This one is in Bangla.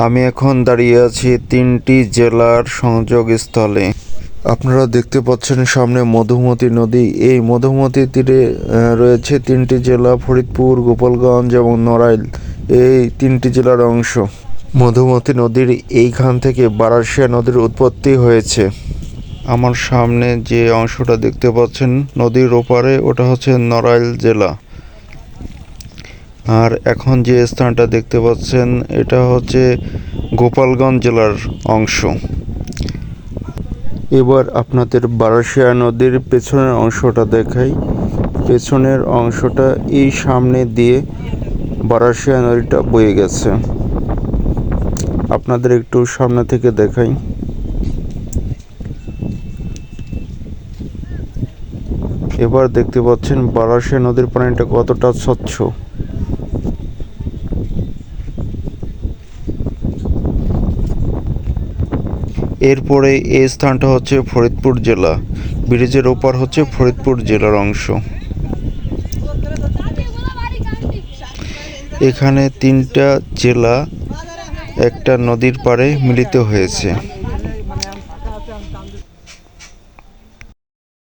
আমি এখন দাঁড়িয়ে আছি তিনটি জেলার সংযোগস্থলে। আপনারা দেখতে পাচ্ছেন সামনে মধুমতি নদী। এই মধুমতি তীরে রয়েছে তিনটি জেলা, ফরিদপুর, গোপালগঞ্জ এবং নড়াইল। এই তিনটি জেলার অংশ। মধুমতি নদীর এইখান থেকে বারাসিয়া নদীর উৎপত্তি হয়েছে। আমার সামনে যে অংশটা দেখতে পাচ্ছেন নদীর ওপারে, ওটা হচ্ছে নড়াইল জেলা। আর এখন যে স্থানটা দেখতে পাচ্ছেন এটা হচ্ছে গোপালগঞ্জ জেলার অংশ। এবার আপনাদের বারাসিয়া নদীর পেছনের অংশটা দেখাই। পেছনের অংশটা এই সামনে দিয়ে বারাসিয়া নদীটা বয়ে গেছে। আপনাদের একটু সামনে থেকে দেখাই। এবার দেখতে পাচ্ছেন বারাসিয়া নদীর পানিটা কতটা স্বচ্ছ। এরপরে এই স্থানটা হচ্ছে ফরিদপুর জেলা। ব্রিজের ওপার হচ্ছে ফরিদপুর জেলার অংশ। এখানে তিনটা জেলা একটা নদীর পাড়ে মিলিত হয়েছে।